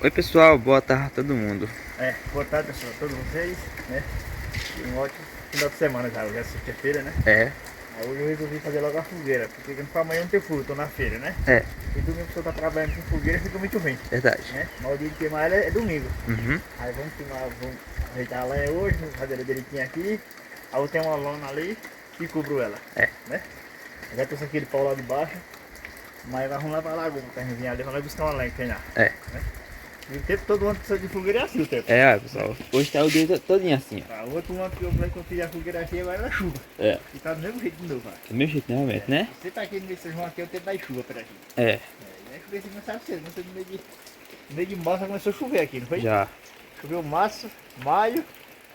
Oi pessoal, boa tarde a todo mundo. Boa tarde pessoal, a todos vocês, né? E um ótimo final de semana já, hoje é sexta-feira, né? Aí hoje eu resolvi fazer logo a fogueira, porque pra amanhã não tem fogo, tô na feira, né? E domingo que eu tô trabalhando com fogueira fica muito ruim. Verdade. Né? Mas o dia de queimar ela é domingo. Uhum. Aí vamos queimar, vamos ajeitar a lenha hoje, fazer ela direitinho aqui. Aí eu tenho uma lona ali e cubro ela. Né? Eu já trouxe aquele pau lá de baixo, mas nós vamos lá pra lagoa, pra gente vir ali, vamos lá buscar uma lenha que tem lá. Né? E o tempo todo ano precisa de fogueira é assim o tempo. Pessoal, hoje tá o dia todinho assim, ó. O outro ano que eu fiz a fogueira aqui agora era chuva. E tá do mesmo jeito de novo, cara. Do mesmo jeito, realmente, né? Você tá aqui nesse São João aqui, eu tenho dar chuva por aqui. E aí chover assim, não sabe cedo, não sei, no meio de março começou a chover aqui, não foi? Já. Choveu março, maio,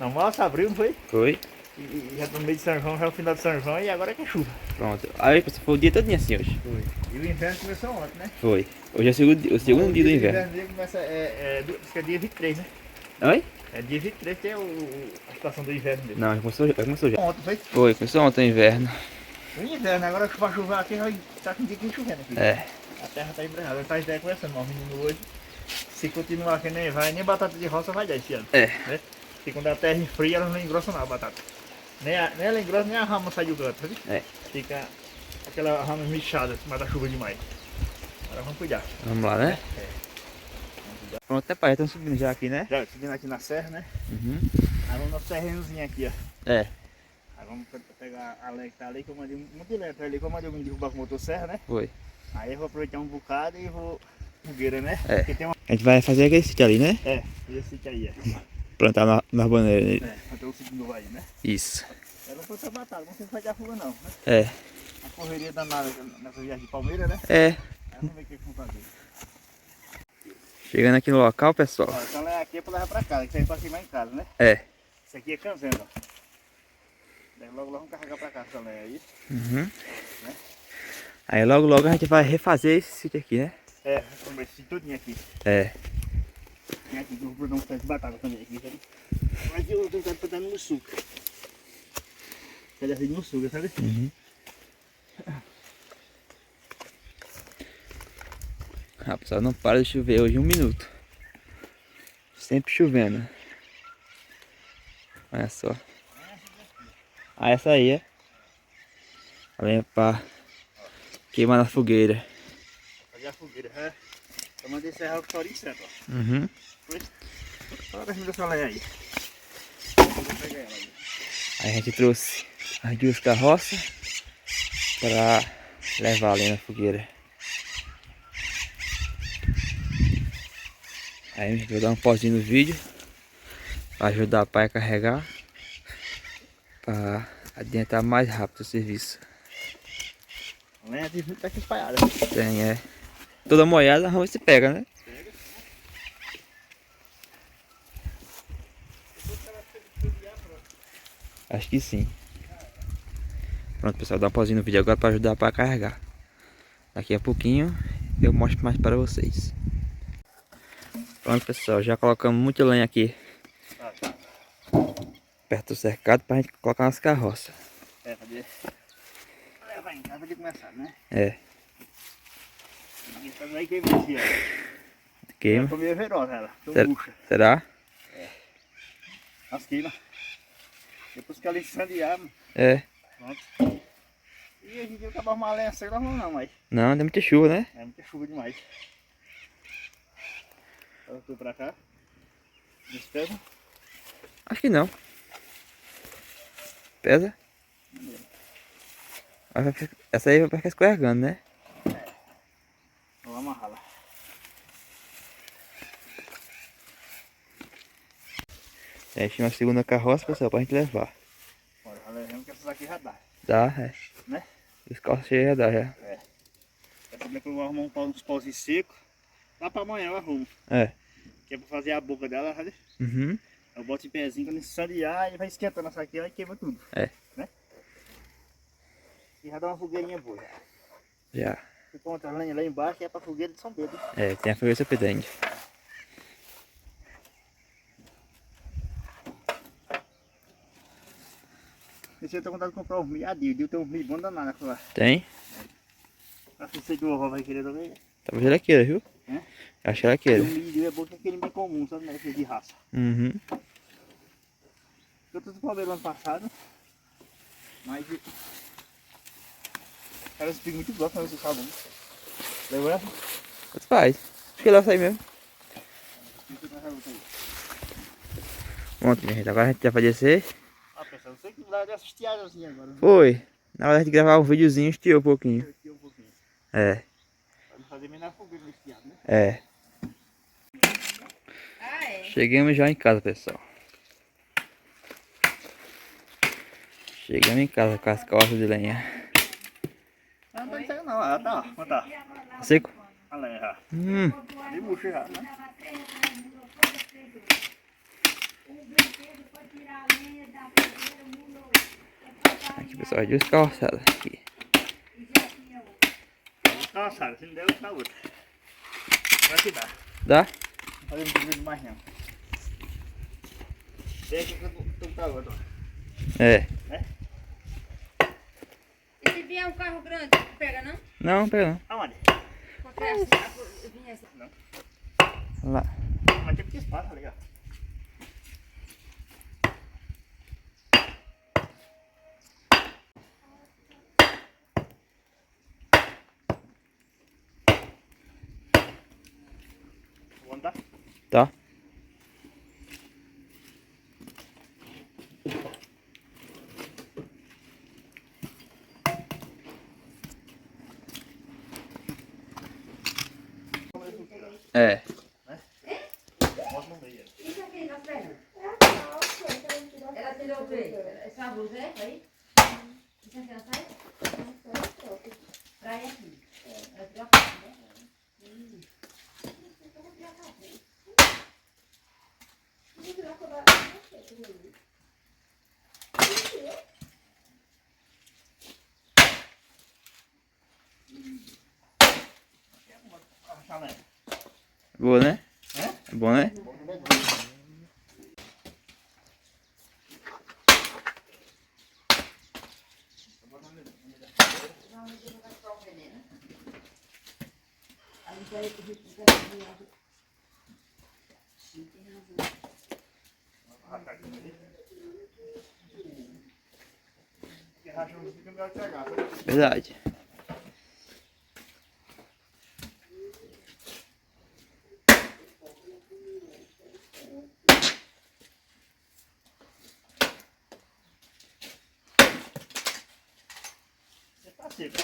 não, março, abril, não foi? Foi. E já tô no meio de São João, já é o final de São João e agora é que é chuva. Pronto. Aí pessoal, foi o dia todinho assim hoje. Foi. E o inverno começou ontem, né? Foi. Hoje é o segundo dia do inverno. O inverno começa, acho que é dia 23, né? Oi? É dia 23 que é a estação do inverno dele. Não, já começou já. Ontem, foi? Foi, começou ontem o inverno. O inverno, agora vai chover aqui, vai estar com um dia que chovendo aqui. A terra tá embrenhada, tá ideia conversando, mas o menino hoje, se continuar aqui nem vai, nem batata de roça vai dar esse ano. Né? Porque quando a terra esfria, ela não engrossa não a batata. Nem ela engrossa, nem a rama sai do canto, sabe? Fica aquela rama mexada, mas da chuva demais. Agora vamos cuidar. Vamos lá, né? Pronto, até pai, estão subindo já aqui, né? Já, subindo aqui na serra, né? Aí vamos no terrenozinho aqui, ó. Aí vamos pegar a lenha que tá ali, que eu mandei um monte de lenha ali, que eu mandei alguém derrubar com o motosserra, né? Foi. Aí eu vou aproveitar um bocado e vou fogueira, né? Tem uma... A gente vai fazer aquele sítio ali, né? Esse sítio aí, Plantar na bandeira nele. Fazer o sítio novo aí, né? Isso. Eu não vou ser batata, não sei se vai dar fuga não. Né? A correria danada nessa viagem de Palmeiras, né? Aí vamos ver o que vamos fazer. Chegando aqui no local, pessoal. Ó, essa lenha aqui é pra levar pra casa, que isso aí é pra queimar em casa, né? Isso aqui é canzendo, ó. Daí logo vamos carregar pra casa essa lenha aí. Né? Aí logo a gente vai refazer esse sítio aqui, né? Vamos ver esse sítio todinho aqui. Tem aqui, eu vou dar um pé de batata também aqui, sabe? Mas eu tenho que botar no suco. Pedacinho no suco, sabe? Pessoal, não para de chover hoje 1 minuto. Sempre chovendo. Olha só. Essa aí a lenha pra queimar na fogueira. Fazer a fogueira, eu mandei serrar o chorinho certo, ó. Foi? Olha essa lenha aí. Vou pegar ela aí. Aí a gente trouxe as 2 carroças pra levar a lenha na fogueira. Aí a gente vai dar um pauzinho no vídeo para ajudar o pai a carregar, para adiantar mais rápido o serviço. A lenha tem muito aqui espalhada. Tem, toda molhada, a rua se pega, né? Pega. Acho que sim. Pronto, pessoal, dá um pauzinho no vídeo agora para ajudar o pai a carregar. Daqui a pouquinho eu mostro mais para vocês. Pronto, pessoal, já colocamos muita lenha aqui perto do cercado para a gente colocar nas carroças. Fazer. Levar em casa de começar, né? Essa daí queima aqui, ó. Queima. Ela meio verosa, ela. Bucha. Será? As queima. Depois que ela incendiar, pronto. E a gente vai acabar uma lenha seca, não, mas... Não, deu muita chuva, né? É muita chuva demais. Voltou pra cá. Despesa? Acho que não. Pesa? Essa aí vai ficar escorregando, né? Vamos amarrar lá. Aí tinha uma segunda carroça, pessoal, pra gente levar. Bora, já levamos que essas aqui já dá. Dá, Né? Os carros cheios já dá, já. Essa daqui eu vou arrumar uns pauzinhos secos. Lá pra amanhã eu arrumo. Que é pra fazer a boca dela, sabe? Eu boto em pezinho, quando incendiar, e vai esquentando essa aqui, ela queima tudo. Né? E já dá uma fogueirinha boa. Já. Ficou outra lenha lá embaixo, que é pra fogueira de São Pedro. Tem a fogueira de São Pedro. Esse eu tô com vontade de comprar uns milhadinhos, tem uns milho bom danado lá. Tem? Acho que você do ovo vai querer também. Tá pra geladeira, viu? É? Acho que era E aquele. o milho é bom que é aquele bem comum, sabe? Não é aquele de raça. Uhum. Eu tô com problema ano passado, mas... Cara, esse pico muito grosso, mas você sabe, né? Levou essa? Quanto faz? Acho que ele vai sair mesmo. Pronto, minha gente. Agora a gente já vai descer. Ah, pessoal, você que vai assistir assim agora. Foi. Na hora de gravar um videozinho, estiou um pouquinho. Aqui um pouquinho. É. Pra não fazer menor fogueira no estiado, né? É. Chegamos já em casa, pessoal. Chegamos em casa com as costas de lenha. Ah, não tá saindo não. Ah, tá. Ó, tá. Seco? A lenha já. Hum. De bucho já, né? Aqui, pessoal, duas calçadas aqui. Calçada, se não der, eu vou outra. Vai que dá. Dá? Não podemos dividir mais não. Deixa que eu tô pra outra. É. E se vier um carro grande, pega não? Não, pega não. Aonde? Porque assim, vinha assim. Lá. Mas tem que ter espaço, tá ligado? Vou andar. Tá. É. Mostra no meio. Isso aqui nas pernas. Ela tirou o quê? Essa blusa é? Aí? Isso aqui ela sai? Pra ir aqui. Ela tirou a parte, né? A chalé. Boa, né? É? É bom, né? Que racha não fica melhor que pegar, tá? Verdade. Você tá seco.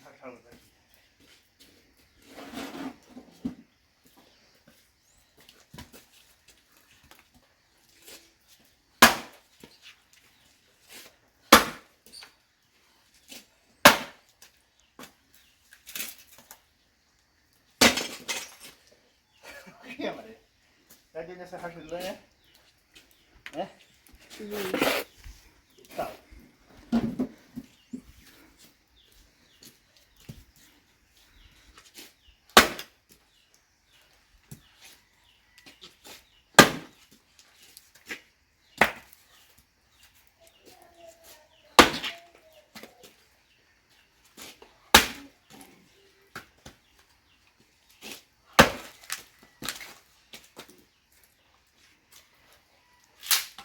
Rachar outra aqui. O que é, Maria? Tá dentro dessa racha de lenha? É? Tá.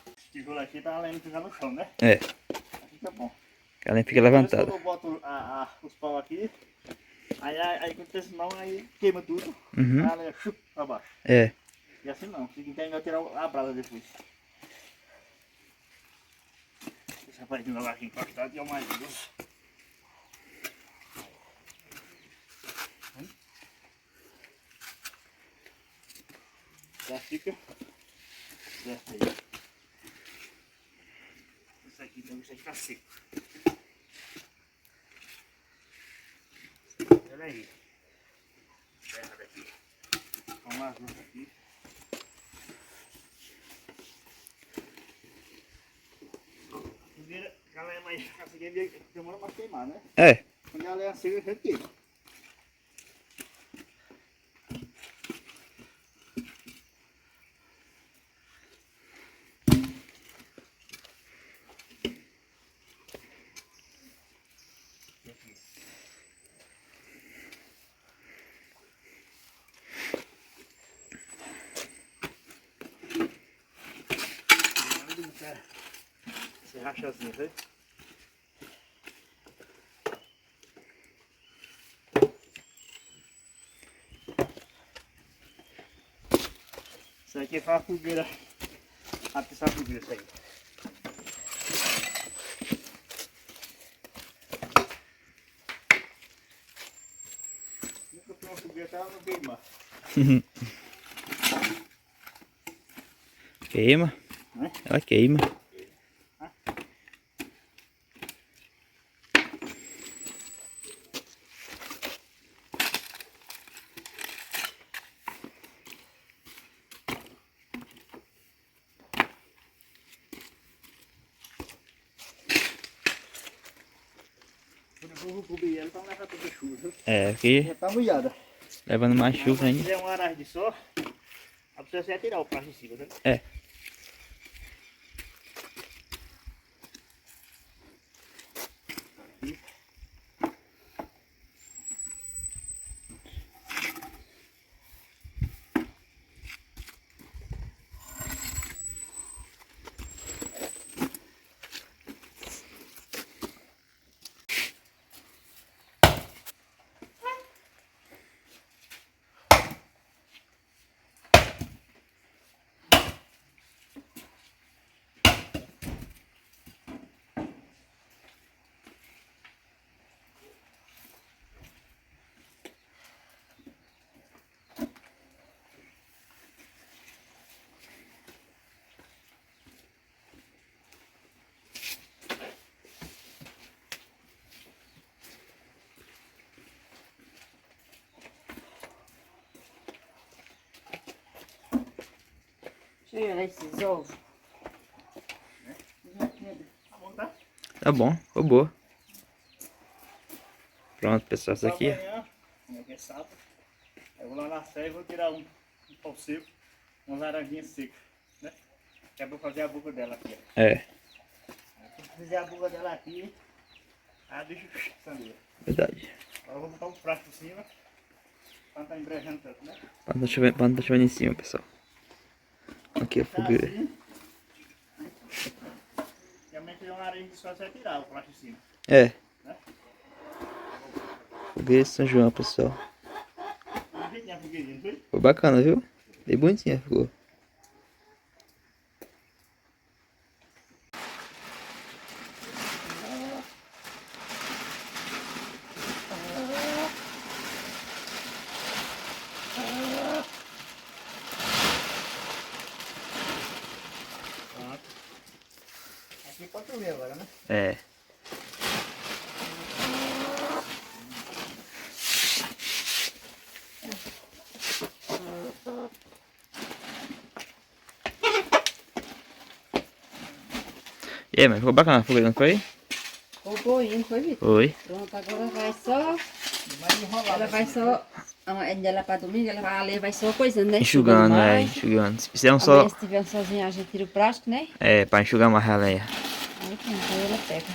Esse tijolo aqui tá além de ficar no chão, né? É. Aqui tá bom. Que ela nem fica Quando levantada. eu boto os pau aqui, aí acontece não, aí queima tudo, Uhum. aí ela chupa pra baixo. É. E assim não, fica entendendo tirar a brasa depois. Esse rapazinho lá aqui encostado e é o mais grosso. Já fica certo aí. Isso aqui também vai ficar seco. Olha aí. Terra daqui. Vamos lá, vamos aqui. Primeiro, ela é mais. Essa aqui demora pra queimar, né? É. Quando ela é seca, já queima. rachazinha, viu? Isso aqui foi uma fogueira. Atiçar a fogueira, isso aí. Nunca fui uma fogueira, ela não queima. Queima. Ela queima. Quando eu vou cobrir ela, então leva toda chuva. É, aqui Já tá molhada. levando mais chuva Se ainda. fizer um arraio de sol, a pessoa vai tirar o plástico de cima, né? É. Deixa eu olhar esses ovos. Tá bom, tá? Tá bom, ficou boa. Pronto, pessoal, essa Só aqui. amanhã, que é sábado, eu vou lá na serra e vou tirar um pau seco, uma laranjinha seca, né? Que é pra fazer a boca dela aqui, ó. É, Se fizer a boca dela aqui, aí deixa o sandeiro. verdade. Agora eu vou botar um prato por cima, pra não tá embrejando tanto, né? Pra não tá chovendo em cima, pessoal. Aqui a fogueira. Assim. Realmente é uma areia que só você vai tirar o prato de cima. É. Fogueira de São João, pessoal. Não tem a fogueirinha, não foi? Ficou bacana, viu? Bem bonitinha ficou. Aqui pode chover agora, né? É. E aí, mas ficou bacana a fogueira, não foi? Ficou boinho, foi, Vitor? Foi. Pronto, agora vai só... Mas enrolado. Ela vai só... Ela para domingo, ela vai, a Lê vai só coisando, né? Enxugando, é, mais. enxugando. Se fizer um só. Amanhã, se tiver sozinha, a gente tira o plástico, né? É, pra enxugar mais a lenha. Aí pronto, aí ela pega.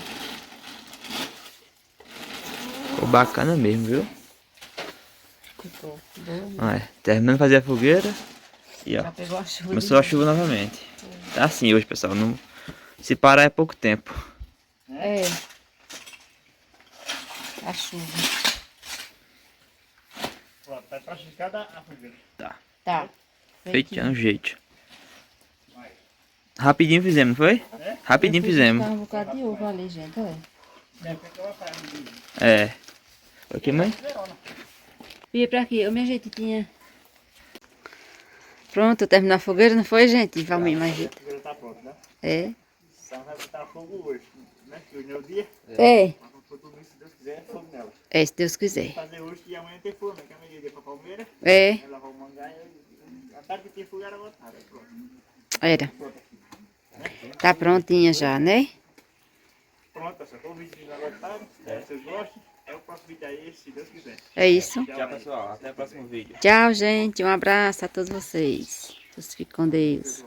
Ficou bacana mesmo, viu? Ficou bom. Ah, é. Terminando de fazer a fogueira. E ó, Já pegou a chuva. começou a chuva novamente. Tá assim hoje, pessoal. Não... Se parar é pouco tempo. É. A chuva. Pronto, tá praticada a fogueira. Tá. Tá. Feito no jeito. Vai. Rapidinho fizemos, não foi? É? Rapidinho fizemos. Tá um bocado de ovo ali, gente, olha. É, porque ela faz a fogueira. É. Aqui, mãe? Verona. Via pra aqui, ô minha gente, tinha... Pronto, terminou a fogueira, não foi, gente? Vamos mais A jeito. fogueira tá pronta, né? É. Só vai botar fogo hoje, né? Que hoje é o dia. É. Mas quando for tudo isso, se Deus quiser, é fogo nela. É, se Deus quiser. Fazer hoje e amanhã tem fogo, né? Que amanhã é dia pra palmeira. É. Ela vai mangar e a tarde que tem fogo era botada. Pronto. Era. Pronto aqui. Tá prontinha já, né? Pronto, pessoal. Então o vídeo de agora tá. Espero que vocês gostem. É o próximo vídeo aí, se Deus quiser. É isso. Tchau, pessoal. Até o próximo vídeo. Tchau, gente. Um abraço a todos vocês. Todos fiquem com Deus.